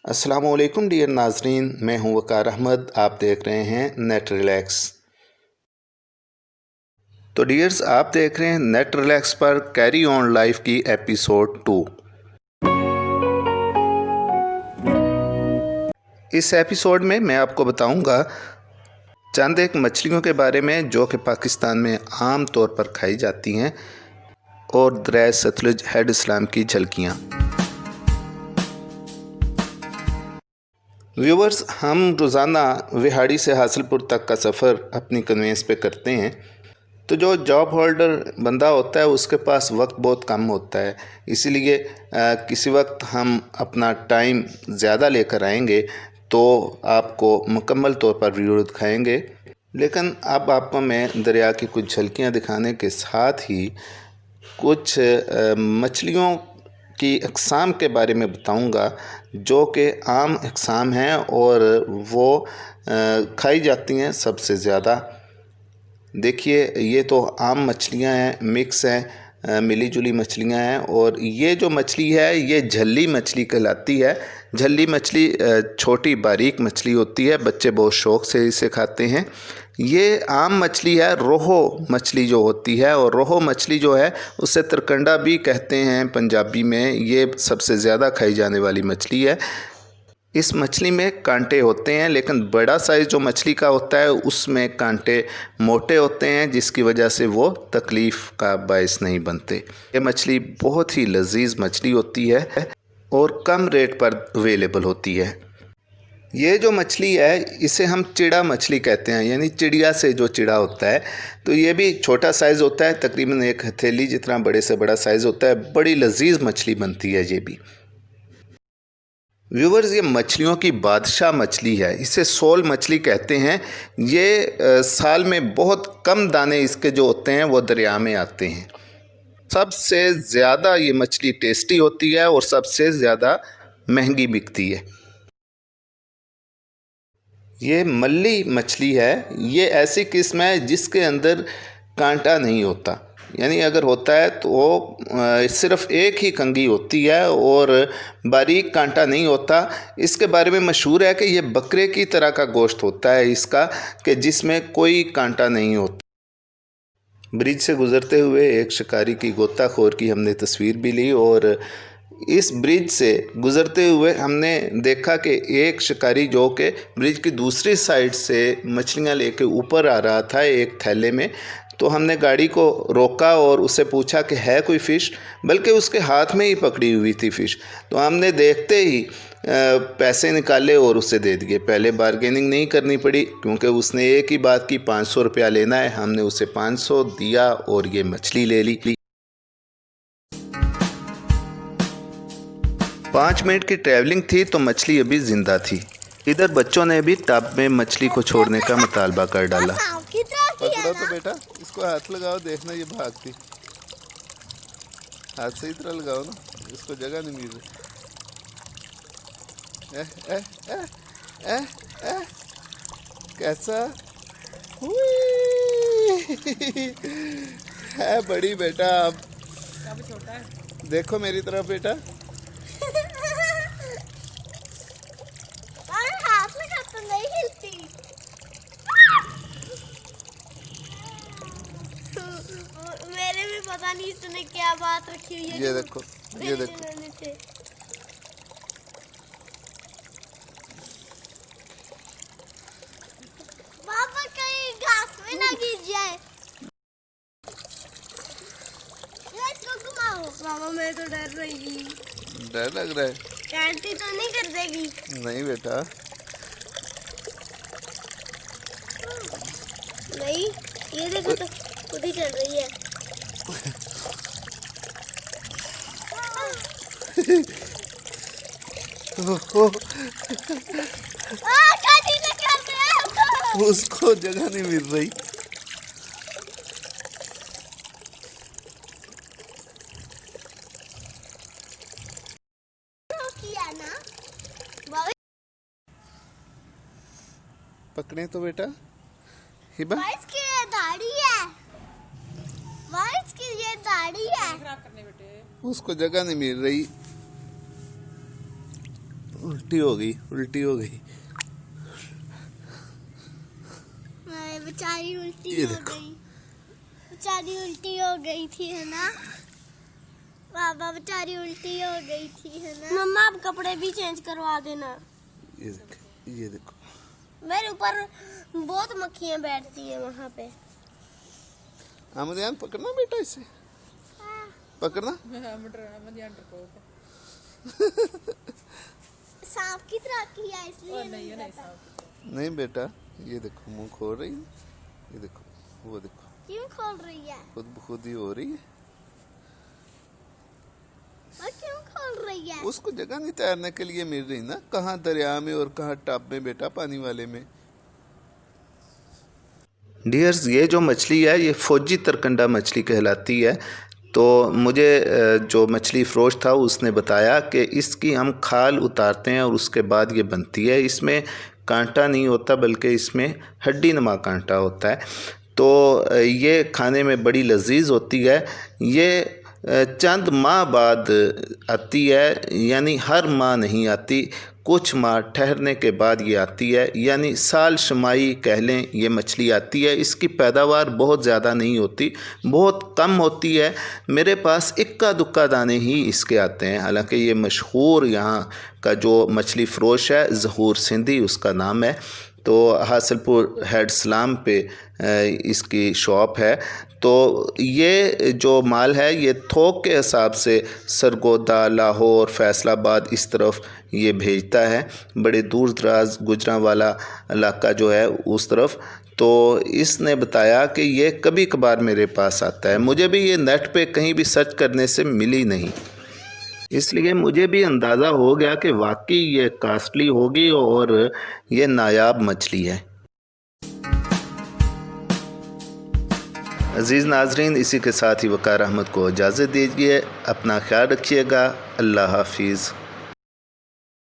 अस्सलामुअलैकुम डियर नाजरीन, मैं हूं वकार अहमद। आप देख रहे हैं नेट रिलैक्स। तो डियर्स, आप देख रहे हैं नेट रिलैक्स पर कैरी ऑन लाइफ की एपिसोड 2। इस एपिसोड में मैं आपको बताऊंगा चंद एक मछलियों के बारे में जो कि पाकिस्तान में आम तौर पर खाई जाती हैं और दरिया सतलुज हेड इस्लाम की झलकियाँ। व्यूवर्स, हम रोज़ाना विहाड़ी से हासिलपुर तक का सफ़र अपनी कन्वेंस पे करते हैं। तो जो जॉब होल्डर बंदा होता है उसके पास वक्त बहुत कम होता है, इसीलिए किसी वक्त हम अपना टाइम ज़्यादा लेकर आएंगे तो आपको मुकम्मल तौर पर वीडियो दिखाएंगे। लेकिन अब आपको मैं दरिया की कुछ झलकियाँ दिखाने के साथ ही कुछ मछलियों की अक़साम के बारे में बताऊंगा जो कि आम अक़साम हैं और वो खाई जाती हैं सबसे ज़्यादा। देखिए, ये तो आम मछलियां हैं, मिक्स हैं, मिली जुली मछलियां हैं। और ये जो मछली है ये झल्ली मछली कहलाती है। झल्ली मछली छोटी बारीक मछली होती है, बच्चे बहुत शौक़ से इसे खाते हैं। ये आम मछली है, रोहो मछली जो होती है, और रोहो मछली जो है उसे तरकंडा भी कहते हैं पंजाबी में। ये सबसे ज़्यादा खाई जाने वाली मछली है। इस मछली में कांटे होते हैं, लेकिन बड़ा साइज़ जो मछली का होता है उसमें कांटे मोटे होते हैं, जिसकी वजह से वो तकलीफ़ का बायस नहीं बनते। ये मछली बहुत ही लजीज मछली होती है और कम रेट पर अवेलेबल होती है। ये जो मछली है इसे हम चिड़ा मछली कहते हैं, यानी चिड़िया से जो चिड़ा होता है। तो ये भी छोटा साइज़ होता है, तकरीबन एक हथेली जितना बड़े से बड़ा साइज़ होता है। बड़ी लजीज मछली बनती है ये भी। व्यूवर्स, ये मछलियों की बादशाह मछली है, इसे सोल मछली कहते हैं। ये साल में बहुत कम दाने इसके जो होते हैं वो दरिया में आते हैं। सबसे ज़्यादा ये मछली टेस्टी होती है और सबसे ज़्यादा महंगी बिकती है। ये मल्ली मछली है। ये ऐसी किस्म है जिसके अंदर कांटा नहीं होता, यानी अगर होता है तो वो सिर्फ़ एक ही कंघी होती है और बारीक कांटा नहीं होता। इसके बारे में मशहूर है कि ये बकरे की तरह का गोश्त होता है इसका, कि जिसमें कोई कांटा नहीं होता। ब्रिज से गुज़रते हुए एक शिकारी की गोताखोर की हमने तस्वीर भी ली, और इस ब्रिज से गुज़रते हुए हमने देखा कि एक शिकारी जो कि ब्रिज की दूसरी साइड से मछलियां लेके ऊपर आ रहा था एक थैले में। तो हमने गाड़ी को रोका और उससे पूछा कि है कोई फ़िश, बल्कि उसके हाथ में ही पकड़ी हुई थी फ़िश। तो हमने देखते ही पैसे निकाले और उसे दे दिए। पहले बारगेनिंग नहीं करनी पड़ी क्योंकि उसने एक ही बात की 500 रुपया लेना है। हमने उसे 500 दिया और ये मछली ले ली। 5 मिनट की ट्रैवलिंग थी तो मछली अभी ज़िंदा थी। इधर बच्चों ने भी टब में मछली को छोड़ने का मुतालबा कर डाला। पकड़ो तो बेटा, इसको हाथ लगाओ, देखना ये भागती। हाथ सही तरह लगाओ ना, इसको जगह नहीं मिल रही। कैसा है बड़ी बेटा? अब छोटा है, देखो मेरी तरफ बेटा। मेरे भी पता नहीं इसने क्या बात रखी हुई है। ये देखो, ये देखो। पापा कहीं घास में ना गिर जाए। इसको घुमाओ। पापा मैं तो डर रही। डर लग रहा है? कैंटी तो नहीं कर देगी? नहीं बेटा, नहीं। ये देखो तो खुद ही चल रही है। उसको जगह नहीं मिल रही। पकड़े तो बेटा। हिबा, इसकी ये दाढ़ी है। इसकी ये दाढ़ी है। उसको जगह नहीं मिल रही। उल्टी हो गई बेचारी उल्टी ये हो देखो। गई। बेचारी उल्टी हो गई थी, है ना बाबा? बेचारी उल्टी हो गई थी, है ना? मम्मा आप कपड़े भी चेंज करवा देना। ये देखो मेरे ऊपर बहुत मक्खियां बैठती हैं वहाँ पे। आमदियान पकड़ना बेटा, इसे पकड़ना। सांप की तरह किया इसलिए नहीं नहीं बेटा, ये देखो मुंह खोल रही है, ये देखो, वो देखो क्यों खोल रही है? खुद ब खुद ही हो रही है। और क्यों खोल रही है? उसको जगह नहीं तैरने के लिए मिल रही ना, कहाँ दरिया में और कहाँ टब में बेटा, पानी वाले में। डियर्स, ये जो मछली है ये फौजी तरकंडा मछली कहलाती है। तो मुझे जो मछली फ़रोश था उसने बताया कि इसकी हम खाल उतारते हैं और उसके बाद ये बनती है। इसमें कांटा नहीं होता बल्कि इसमें हड्डी नुमा कांटा होता है। तो ये खाने में बड़ी लजीज होती है। ये चंद माह बाद आती है, यानी हर माह नहीं आती, कुछ माह ठहरने के बाद ये आती है, यानी साल शमाई कह लें ये मछली आती है। इसकी पैदावार बहुत ज़्यादा नहीं होती, बहुत कम होती है। मेरे पास इक्का दुक्का दाने ही इसके आते हैं। हालांकि ये मशहूर यहाँ का जो मछली फ़रोश है, ज़हूर सिंधी उसका नाम है। तो हासिलपुर हेड सलाम पे इसकी शॉप है। तो ये जो माल है ये थोक के हिसाब से सरगोदा, लाहौर, फैसलाबाद इस तरफ ये भेजता है, बड़े दूर दराज गुजरांवाला इलाका जो है उस तरफ। तो इसने बताया कि ये कभी कभार मेरे पास आता है। मुझे भी ये नेट पे कहीं भी सर्च करने से मिली नहीं, इसलिए मुझे भी अंदाज़ा हो गया कि वाकई ये कास्टली होगी और ये नायाब मछली है। अज़ीज़ नाज़रीन, इसी के साथ ही वक़ार अहमद को इजाज़त दीजिए। अपना ख्याल रखिएगा। अल्लाह हाफिज़।